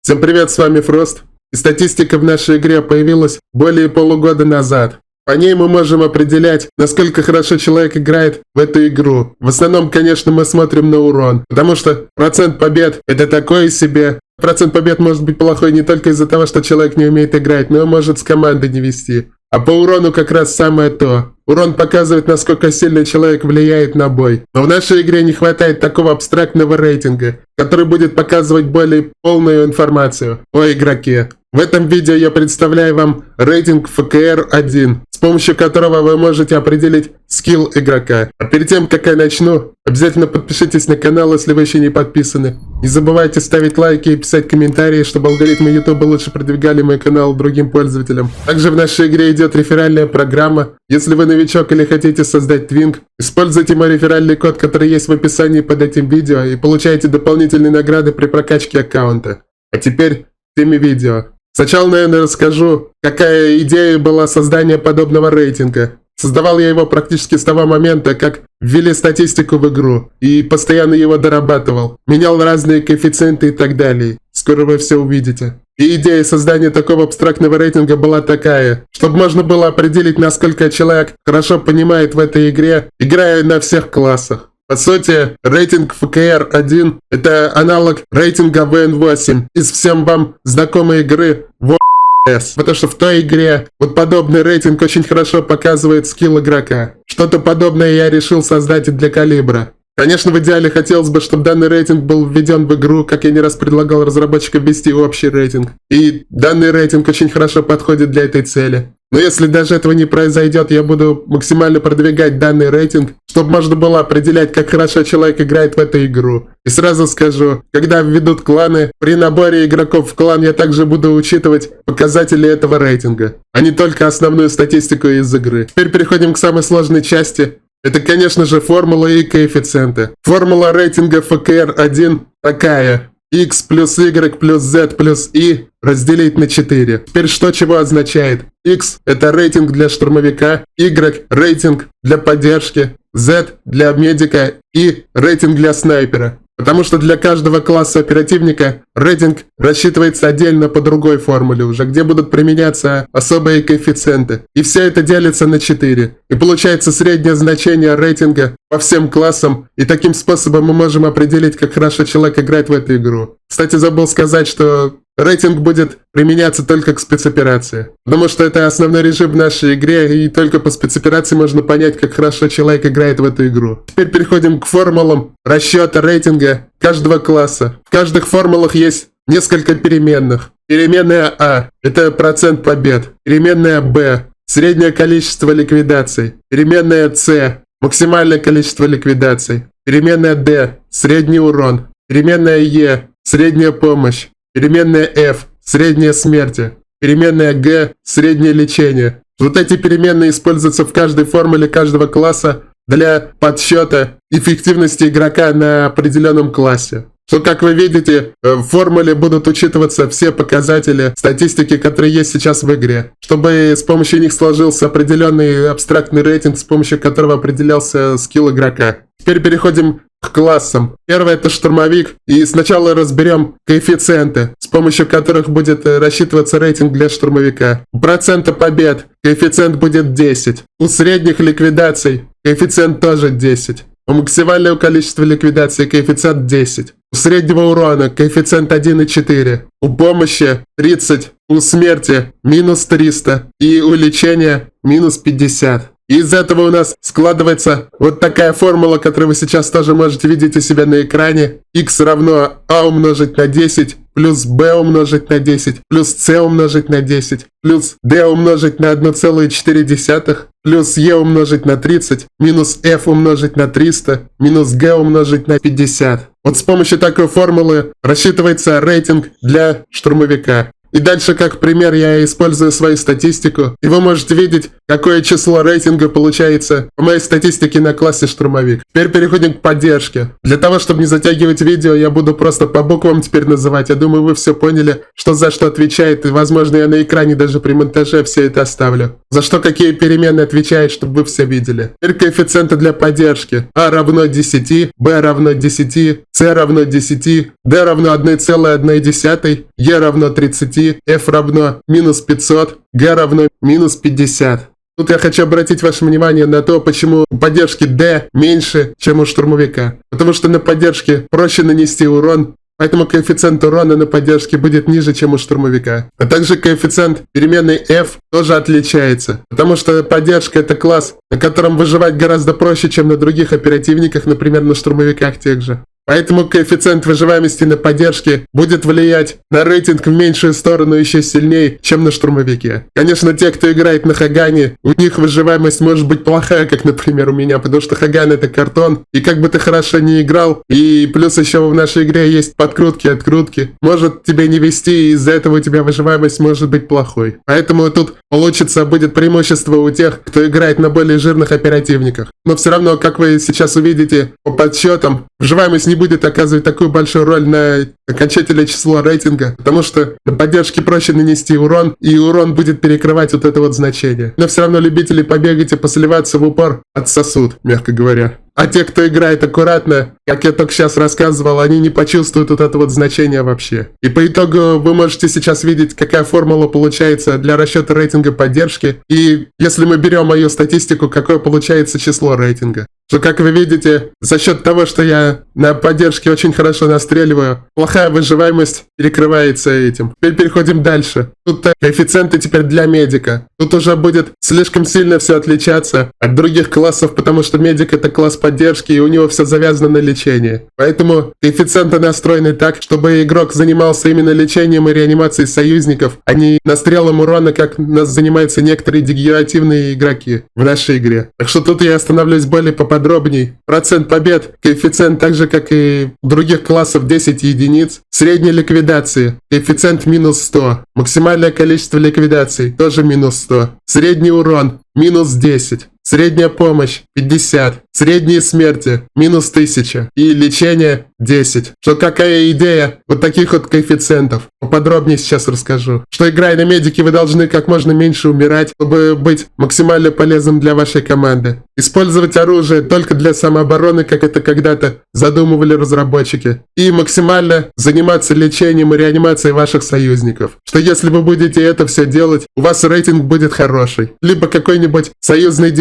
Всем привет, с вами Фрост. И статистика в нашей игре появилась более полугода назад. По ней мы можем определять, насколько хорошо человек играет в эту игру. В основном, конечно, мы смотрим на урон, потому что процент побед это такое себе. Процент побед может быть плохой не только из-за того, что человек не умеет играть, но и может с командой не вести. А по урону как раз самое то. Урон показывает, насколько сильно человек влияет на бой. Но в нашей игре не хватает такого абстрактного рейтинга, который будет показывать более полную информацию о игроке. В этом видео я представляю вам рейтинг ФКР-1, с помощью которого вы можете определить скилл игрока. А перед тем, как я начну, обязательно подпишитесь на канал, если вы еще не подписаны. Не забывайте ставить лайки и писать комментарии, чтобы алгоритмы YouTube лучше продвигали мой канал другим пользователям. Также в нашей игре идет реферальная программа. Если вы новичок или хотите создать твинг, используйте мой реферальный код, который есть в описании под этим видео, и получайте дополнительные награды при прокачке аккаунта. А теперь к теме видео. Сначала, наверное, расскажу, какая идея была создания подобного рейтинга. Создавал я его практически с того момента, как ввели статистику в игру, и постоянно его дорабатывал. Менял разные коэффициенты и так далее. Скоро вы все увидите. И идея создания такого абстрактного рейтинга была такая, чтобы можно было определить, насколько человек хорошо понимает в этой игре, играя на всех классах. По сути, рейтинг ФКР-1 – это аналог рейтинга ВН8 из всем вам знакомой игры WS. Потому что в той игре вот подобный рейтинг очень хорошо показывает скилл игрока. Что-то подобное я решил создать и для Калибра. Конечно, в идеале хотелось бы, чтобы данный рейтинг был введен в игру, как я не раз предлагал разработчикам ввести общий рейтинг. И данный рейтинг очень хорошо подходит для этой цели. Но если даже этого не произойдет, я буду максимально продвигать данный рейтинг, чтобы можно было определять, как хорошо человек играет в эту игру. И сразу скажу, когда введут кланы, при наборе игроков в клан я также буду учитывать показатели этого рейтинга, а не только основную статистику из игры. Теперь переходим к самой сложной части. Это, конечно же, формула и коэффициенты. Формула рейтинга ФКР-1 такая. X плюс Y плюс Z плюс I разделить на 4. Теперь что чего означает? X – это рейтинг для штурмовика, Y – рейтинг для поддержки, Z – для медика и рейтинг для снайпера. Потому что для каждого класса оперативника рейтинг рассчитывается отдельно по другой формуле уже, где будут применяться особые коэффициенты. И все это делится на 4. И получается среднее значение рейтинга по всем классам. И таким способом мы можем определить, как хорошо человек играет в эту игру. Кстати, забыл сказать, что рейтинг будет применяться только к спецоперации. Потому что это основной режим в нашей игре, и только по спецоперации можно понять, как хорошо человек играет в эту игру. Теперь переходим к формулам расчета рейтинга каждого класса. В каждых формулах есть несколько переменных. Переменная А – это процент побед. Переменная Б – среднее количество ликвидаций. Переменная С – максимальное количество ликвидаций. Переменная Д – средний урон. Переменная Е – средняя помощь. Переменная F – средняя смерти. Переменная G – среднее лечение. Вот эти переменные используются в каждой формуле каждого класса для подсчета эффективности игрока на определенном классе. Что, как вы видите, в формуле будут учитываться все показатели статистики, которые есть сейчас в игре, чтобы с помощью них сложился определенный абстрактный рейтинг, с помощью которого определялся скилл игрока. Теперь переходим к классам. Первый – это штурмовик, и сначала разберем коэффициенты, с помощью которых будет рассчитываться рейтинг для штурмовика. У процента побед коэффициент будет 10, у средних ликвидаций коэффициент тоже 10, у максимального количества ликвидаций коэффициент 10, у среднего урона коэффициент 1,4, у помощи 30, у смерти минус 300 и у лечения минус 50. Из этого у нас складывается вот такая формула, которую вы сейчас тоже можете видеть у себя на экране. X равно А умножить на 10, плюс B умножить на 10, плюс C умножить на 10, плюс D умножить на 1,4, плюс E умножить на 30, минус F умножить на 300, минус G умножить на 50. Вот с помощью такой формулы рассчитывается рейтинг для штурмовика. И дальше, как пример, я использую свою статистику, и вы можете видеть, какое число рейтинга получается по моей статистике на классе штурмовик. Теперь переходим к поддержке. Для того, чтобы не затягивать видео, я буду просто по буквам теперь называть. Я думаю, вы все поняли, что за что отвечает, и, возможно, я на экране даже при монтаже все это оставлю. За что какие переменные отвечают, чтобы вы все видели. Теперь коэффициенты для поддержки. А равно 10, Б равно 10, С равно 10, Д равно 1,1, Е равно 30, F равно минус 500, Г равно минус 50. Тут я хочу обратить ваше внимание на то, почему у поддержки D меньше, чем у штурмовика. Потому что на поддержке проще нанести урон, поэтому коэффициент урона на поддержке будет ниже, чем у штурмовика. А также коэффициент переменной F тоже отличается. Потому что поддержка — это класс, на котором выживать гораздо проще, чем на других оперативниках, например, на штурмовиках тех же. Поэтому коэффициент выживаемости на поддержке будет влиять на рейтинг в меньшую сторону еще сильнее, чем на штурмовике. Конечно, те, кто играет на Хагане, у них выживаемость может быть плохая, как, например, у меня, потому что Хаган — это картон, и как бы ты хорошо не играл, и плюс еще в нашей игре есть подкрутки, открутки, может тебе не вести, и из-за этого у тебя выживаемость может быть плохой. Поэтому тут получится, будет преимущество у тех, кто играет на более жирных оперативниках. Но все равно, как вы сейчас увидите по подсчетам, выживаемость не будет оказывать такую большую роль на окончательное число рейтинга, потому что на поддержке проще нанести урон, и урон будет перекрывать вот это вот значение. Но все равно любители побегать и посливаться в упор отсосут, мягко говоря. А те, кто играет аккуратно, как я только сейчас рассказывал, они не почувствуют вот это вот значение вообще. И по итогу вы можете сейчас видеть, какая формула получается для расчета рейтинга поддержки. И если мы берем мою статистику, какое получается число рейтинга. Что, как вы видите, за счет того, что я на поддержке очень хорошо настреливаю, плохая выживаемость перекрывается этим. Теперь переходим дальше. Тут коэффициенты теперь для медика. Тут уже будет слишком сильно все отличаться от других классов, потому что медик — это класс поддержки, и у него все завязано на лечении. Поэтому коэффициенты настроены так, чтобы игрок занимался именно лечением и реанимацией союзников, а не настрелом урона, как нас занимаются некоторые дегенеративные игроки в нашей игре. Так что тут я остановлюсь более поподробней. Процент побед, коэффициент так же, как и у других классов, 10 единиц. Средняя ликвидации, коэффициент минус 100. Максимальное количество ликвидаций, тоже минус 100. Средний урон, минус 10. Средняя помощь – 50. Средние смерти – минус 1000. И лечение – 10. Что какая идея вот таких вот коэффициентов? Поподробнее сейчас расскажу. Что, играя на медике, вы должны как можно меньше умирать, чтобы быть максимально полезным для вашей команды. Использовать оружие только для самообороны, как это когда-то задумывали разработчики. И максимально заниматься лечением и реанимацией ваших союзников. Что если вы будете это все делать, у вас рейтинг будет хороший. Либо какой-нибудь союзный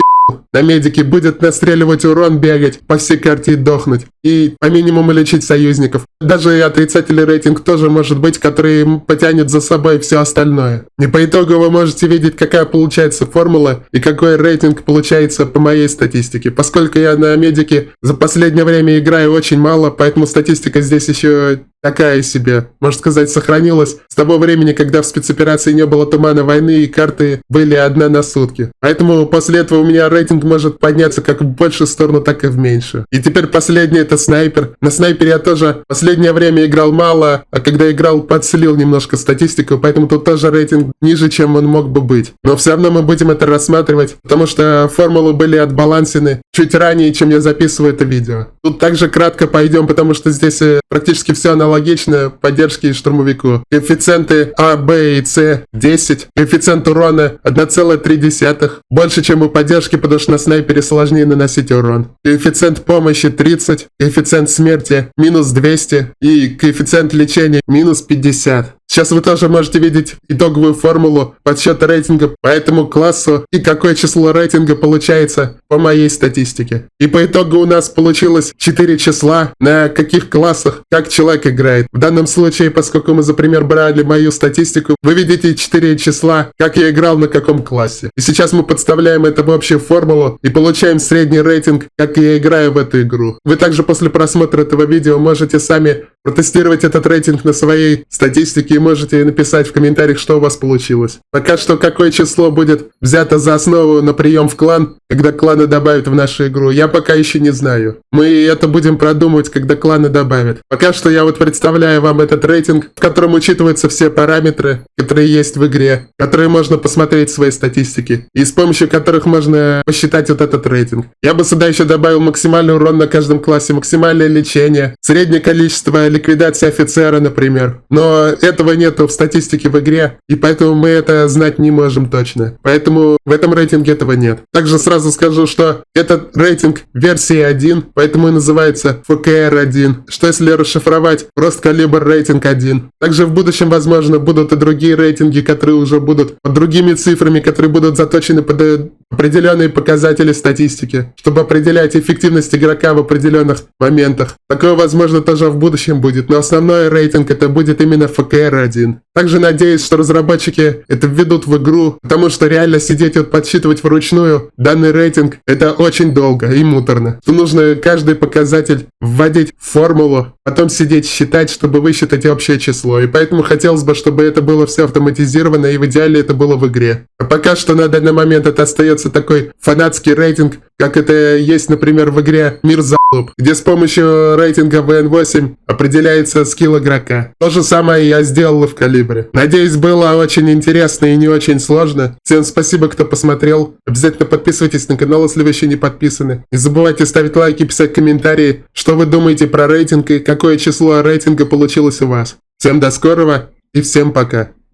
на медике будет настреливать урон, бегать по всей карте и дохнуть. И по минимуму лечить союзников. Даже и отрицательный рейтинг тоже может быть, который потянет за собой все остальное. И по итогу вы можете видеть, какая получается формула и какой рейтинг получается по моей статистике. Поскольку я на медике за последнее время играю очень мало, поэтому статистика здесь еще такая себе, можно сказать, сохранилась с того времени, когда в спецоперации не было тумана войны и карты были одна на сутки. Поэтому после этого у меня рейтинг может подняться как в большую сторону, так и в меньшую. И теперь последний — это снайпер. На снайпере я тоже в последнее время играл мало, а когда играл, подслил немножко статистику, поэтому тут тоже рейтинг ниже, чем он мог бы быть. Но все равно мы будем это рассматривать, потому что формулы были отбалансены чуть ранее, чем я записываю это видео. Тут также кратко пойдем, потому что здесь практически все аналогично поддержке штурмовику. Коэффициенты А, Б и С 10. Коэффициент урона 1,3. Больше, чем у поддержки, потому что на снайпере сложнее наносить урон. Коэффициент помощи 30. Коэффициент смерти минус 200. И коэффициент лечения минус 50. Сейчас вы тоже можете видеть итоговую формулу подсчета рейтинга по этому классу и какое число рейтинга получается по моей статистике. И по итогу у нас получилось 4 числа, на каких классах как человек играет. В данном случае, поскольку мы за пример брали мою статистику, вы видите 4 числа, как я играл на каком классе. И сейчас мы подставляем это в общую формулу и получаем средний рейтинг, как я играю в эту игру. Вы также после просмотра этого видео можете сами протестировать этот рейтинг на своей статистике и можете написать в комментариях, что у вас получилось. Пока что какое число будет взято за основу на прием в клан, когда кланы добавят в нашу игру, я пока еще не знаю. Мы это будем продумывать, когда кланы добавят. Пока что я вот представляю вам этот рейтинг, в котором учитываются все параметры, которые есть в игре, которые можно посмотреть в своей статистике, и с помощью которых можно посчитать вот этот рейтинг. Я бы сюда еще добавил максимальный урон на каждом классе, максимальное лечение, среднее количество ликвидации офицера, например. Но этого нету в статистике в игре, и поэтому мы это знать не можем точно. Поэтому в этом рейтинге этого нет. Также сразу скажу, что этот рейтинг версии 1, поэтому и называется FKR1, что если расшифровать, просто калибр рейтинг 1. Также в будущем, возможно, будут и другие рейтинги, которые уже будут под другими цифрами, которые будут заточены под определенные показатели статистики, чтобы определять эффективность игрока в определенных моментах. Такое, возможно, тоже в будущем будет, но основной рейтинг это будет именно FKR1. Также надеюсь, что разработчики это введут в игру, потому что реально сидеть и подсчитывать вручную данный рейтинг это очень долго и муторно. Что нужно каждый показатель вводить в формулу, потом сидеть считать, чтобы высчитать общее число. И поэтому хотелось бы, чтобы это было все автоматизировано и в идеале это было в игре. А пока что на данный момент это остается такой фанатский рейтинг, как это есть, например, в игре Мир Залуп, где с помощью рейтинга VN8 определяется скилл игрока. То же самое я сделал в Калибре. Надеюсь, было очень интересно и не очень сложно. Всем спасибо, кто посмотрел. Обязательно подписывайтесь на канал, если вы еще не подписаны. Не забывайте ставить лайки, писать комментарии, что вы думаете про рейтинг и какое число рейтинга получилось у вас. Всем до скорого и всем пока.